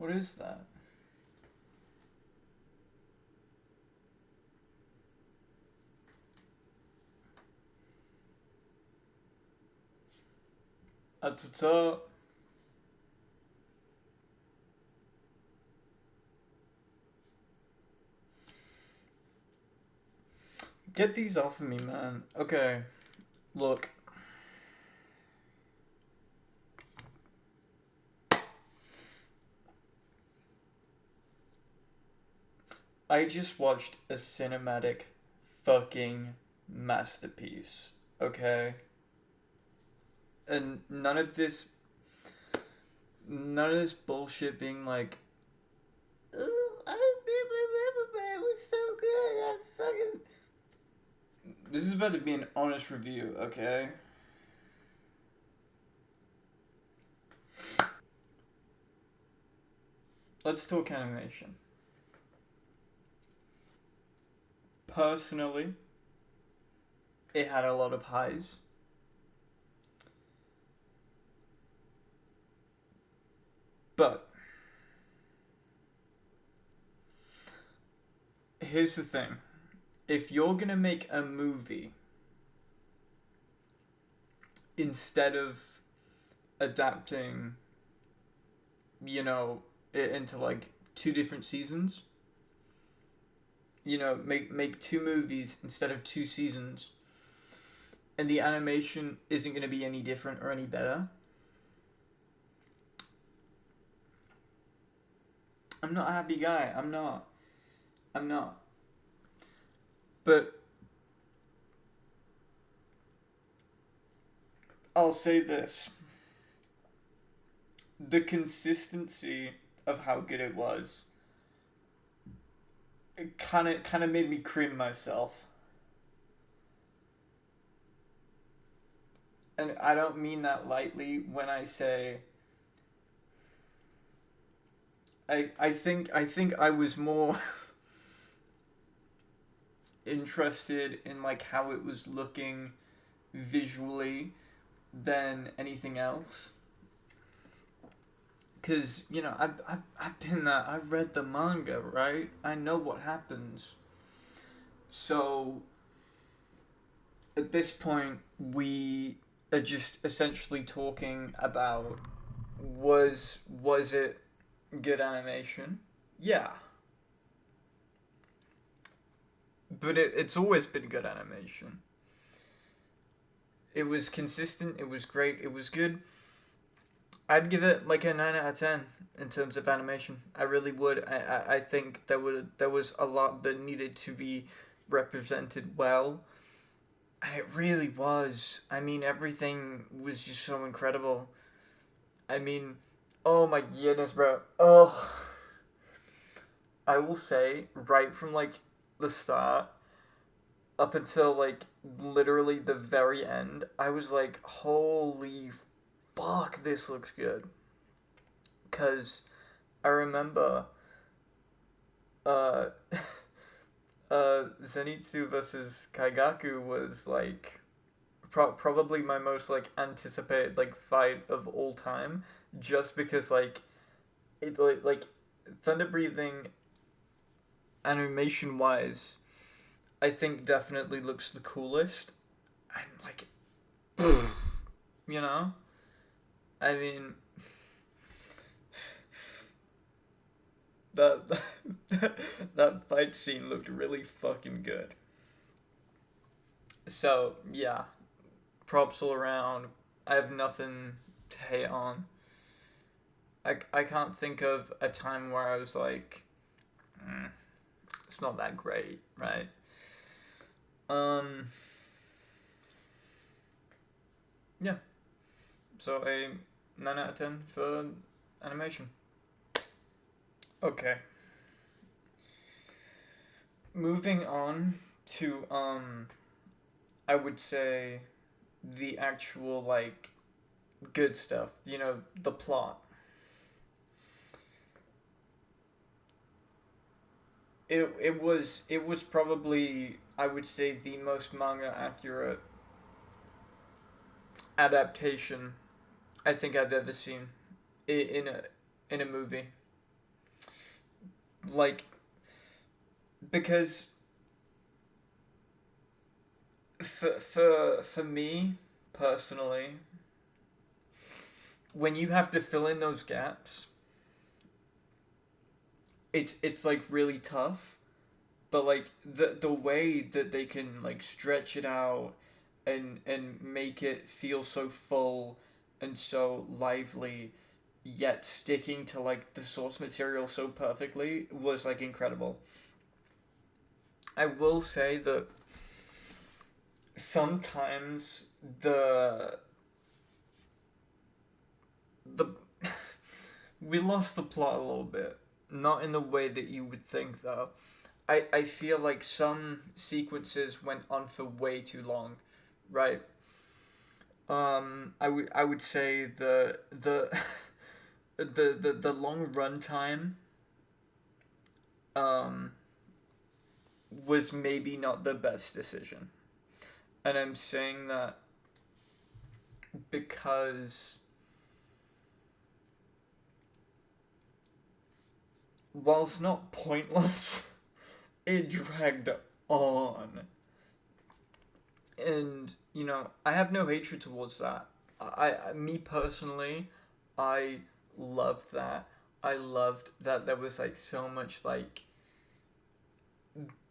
What is that? What's up? Get these off of me, man. Okay, look. I just watched a cinematic fucking masterpiece. Okay? And none of this bullshit being like, oh, it was so good. I fucking. This is about to be an honest review, okay? Let's talk animation. Personally, it had a lot of highs. But here's the thing. If you're gonna make a movie instead of adapting, it into like two different seasons, make two movies instead of two seasons, and the animation isn't gonna be any different or any better, I'm not a happy guy. I'm not. I'm not. But I'll say this. The consistency of how good it was, it kind of made me cream myself. And I don't mean that lightly when I say I think I was more interested in like how it was looking visually than anything else. Cause I've been that I've read the manga, right? I know what happens. So at this point, we are just essentially talking about was it good animation? Yeah, but it's always been good animation. It was consistent. It was great. It was good. I'd give it like a 9 out of 10 in terms of animation. I really would. I think there was a lot that needed to be represented well, and it really was. I mean, everything was just so incredible. I mean, oh my goodness, bro. Oh, I will say right from like the start up until like literally the very end, I was like, holy fuck, this looks good. Cause I remember uh Zenitzu versus Kaigaku was like probably my most like anticipated like fight of all time, just because like it like thunder breathing animation wise, I think definitely looks the coolest. And like, you know, I mean, that that fight scene looked really fucking good. So yeah, props all around. I have nothing to hate on. I can't think of a time where I was like, it's not that great, right? Um, yeah. So a 9 out of 10 for animation. Okay. Moving on to I would say the actual like good stuff. The plot. It was probably, I would say, the most manga accurate adaptation I think I've ever seen in a movie. like, because for me personally, when you have to fill in those gaps, it's like really tough. But like the way that they can like stretch it out and make it feel so full and so lively, yet sticking to like the source material so perfectly was like incredible. I will say that sometimes the we lost the plot a little bit. Not in the way that you would think though. I feel like some sequences went on for way too long, right? I would say the long run time um was maybe not the best decision. And I'm saying that because whilst not pointless, it dragged on. And, I have no hatred towards that. Me personally, I loved that. I loved that there was like so much like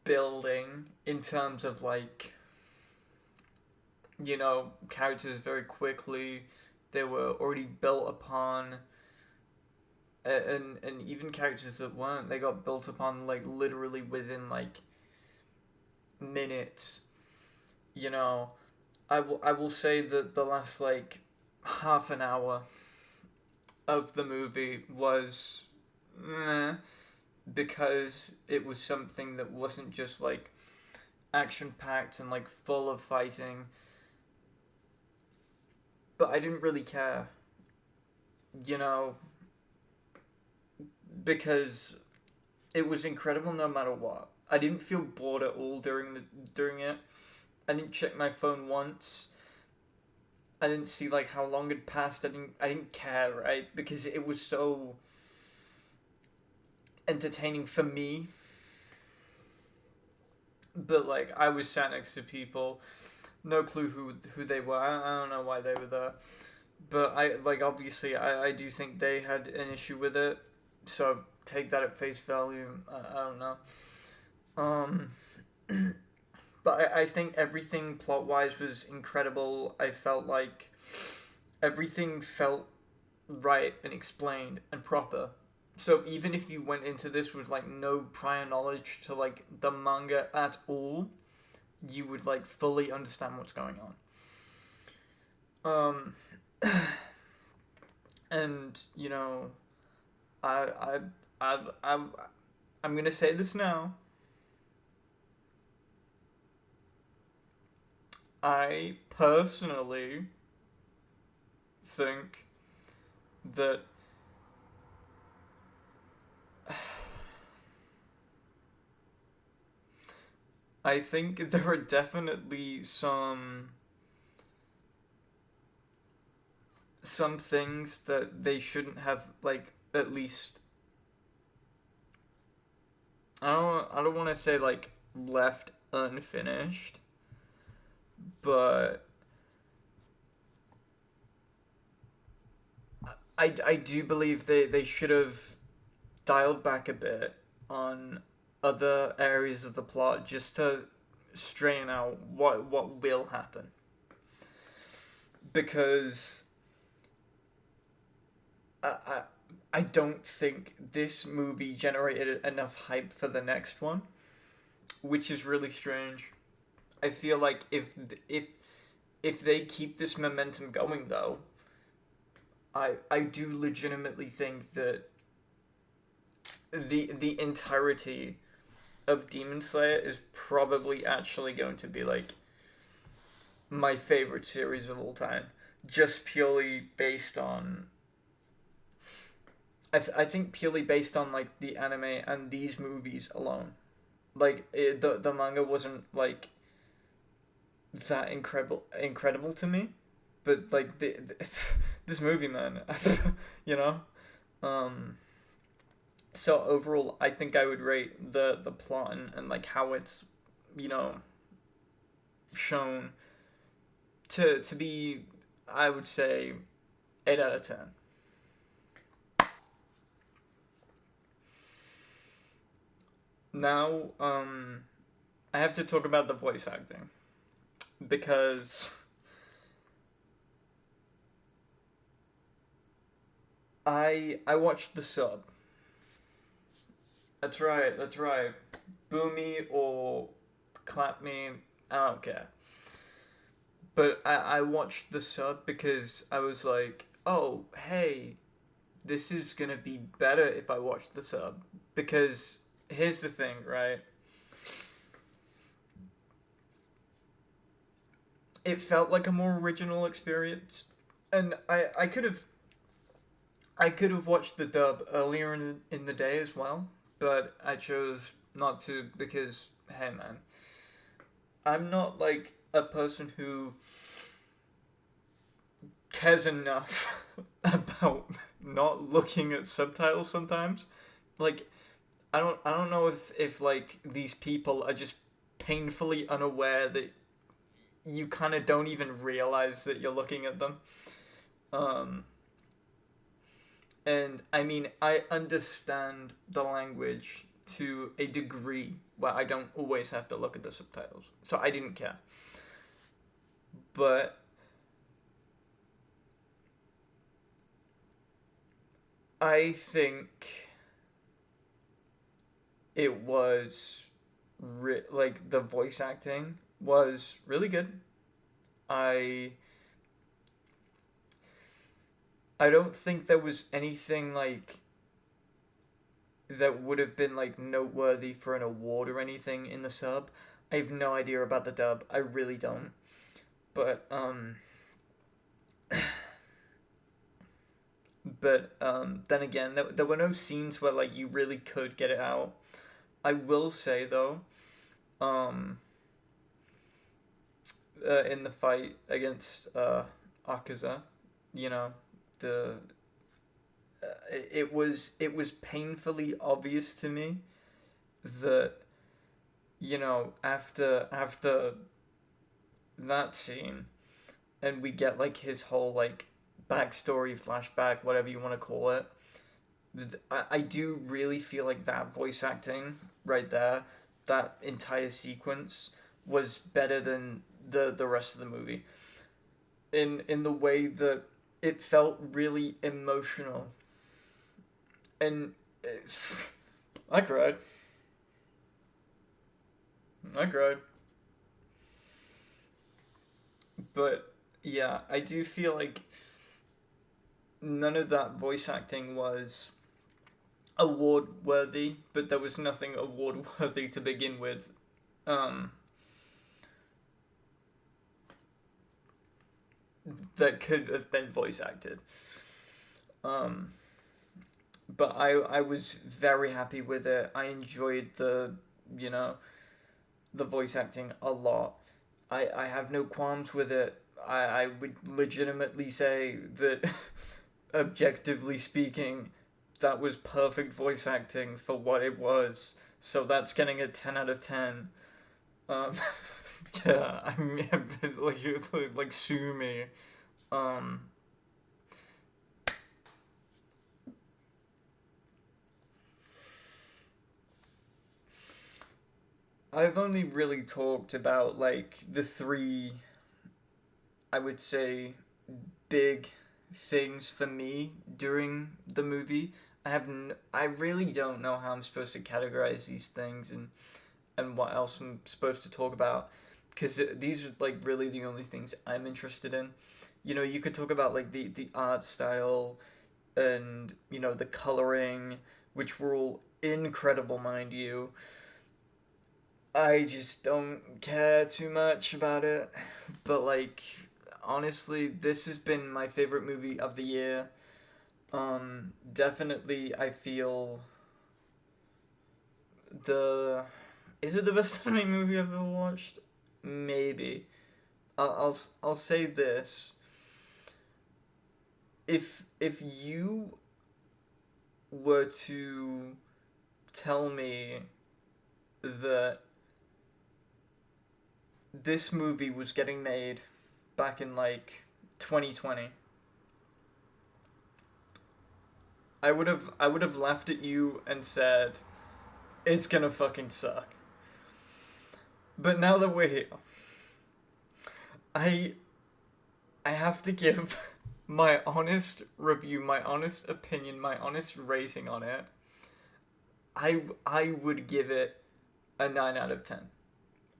building in terms of like, characters very quickly. They were already built upon, and even characters that weren't, they got built upon like literally within like minutes. You know, I will say that the last like half an hour of the movie was meh, because it was something that wasn't just like action packed and like full of fighting. But I didn't really care, you know, because it was incredible no matter what. I didn't feel bored at all during it. I didn't check my phone once. I didn't see like how long had passed. I didn't care, right? Because it was so entertaining for me. But like I was sat next to people, no clue who they were. I don't know why they were there. But I like obviously I do think they had an issue with it. So take that at face value. I don't know. Um but I think everything plot wise was incredible. I felt like everything felt right and explained and proper. So even if you went into this with like no prior knowledge to like the manga at all, you would like fully understand what's going on. And I I I'm gonna say this now. I personally think that I think there are definitely some things that they shouldn't have like at least I don't want to say like left unfinished, but I do believe they should have dialed back a bit on other areas of the plot just to strain out what will happen, because I, I I don't think this movie generated enough hype for the next one, which is really strange. I feel like if they keep this momentum going though, I do legitimately think that the entirety of Demon Slayer is probably actually going to be like my favorite series of all time, just purely based on I think purely based on like the anime and these movies alone. Like the manga wasn't like that incredible to me, but like this movie, man, you know, um, So overall, I think I would rate the plot and like how it's, you know, shown to be, I would say, 8 out of 10. Now, I have to talk about the voice acting because I watched the sub. That's right. That's right. Boo me or clap me. I don't care. But I watched the sub because I was like, oh, hey, this is gonna be better if I watch the sub. Because here's the thing, right? It felt like a more original experience, and I could have watched the dub earlier in the day as well, but I chose not to because hey man, I'm not like a person who cares enough about not looking at subtitles sometimes. Like I don't know if like these people are just painfully unaware that you kind of don't even realize that you're looking at them. Um and I mean I understand the language to a degree where I don't always have to look at the subtitles. So I didn't care. But I think it was like the voice acting was really good. I I don't think there was anything like that would have been like noteworthy for an award or anything in the sub. I have no idea about the dub. I really don't. But then again, there were no scenes where like you really could get it out. I will say though, um, in the fight against Akaza, you know, the it was painfully obvious to me that after that scene and we get like his whole like backstory flashback whatever you want to call it. I do really feel like that voice acting right there, that entire sequence was better than the rest of the movie in the way that it felt really emotional and I cried. I cried. But yeah, I do feel like none of that voice acting was award worthy, but there was nothing award worthy to begin with. Um, that could have been voice acted. Um, but I was very happy with it. I enjoyed you know the voice acting a lot. I have no qualms with it. I would legitimately say that objectively speaking, that was perfect voice acting for what it was. So that's getting a 10 out of 10. Um, yeah, I mean, like sue me. Um, I've only really talked about like the three, I would say, big things for me during the movie. I really don't know how I'm supposed to categorize these things and what else I'm supposed to talk about because these are like really the only things I'm interested in. You could talk about like the art style and the coloring, which were all incredible, mind you. I just don't care too much about it, but like honestly, this has been my favorite movie of the year. Definitely, I feel the is it the best anime movie I've ever watched? Maybe. I'll say this. If you were to tell me that this movie was getting made back in like 2020, I would have laughed at you and said it's gonna fucking suck. But now that we're here, I I have to give my honest review, my honest opinion, my honest rating on it. I would give it a 9 out of 10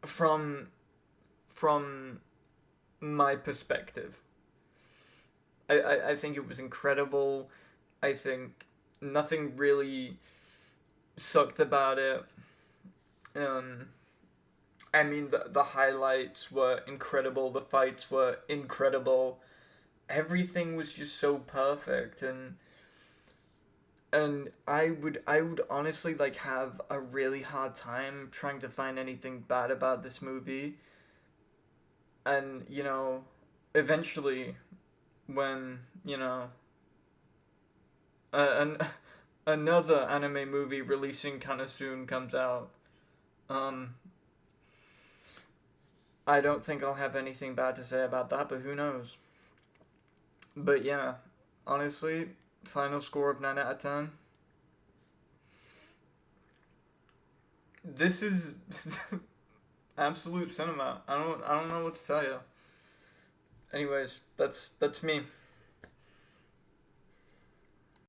from from my perspective. I think it was incredible. I think nothing really sucked about it. Um, I mean, the highlights were incredible. The fights were incredible. Everything was just so perfect, and I would honestly like have a really hard time trying to find anything bad about this movie. And eventually, when an another anime movie releasing kind of soon comes out, um, I don't think I'll have anything bad to say about that, but who knows? But yeah, honestly, final score of 9 out of 10. This is absolute cinema. I don't know what to tell you. Anyways, that's me.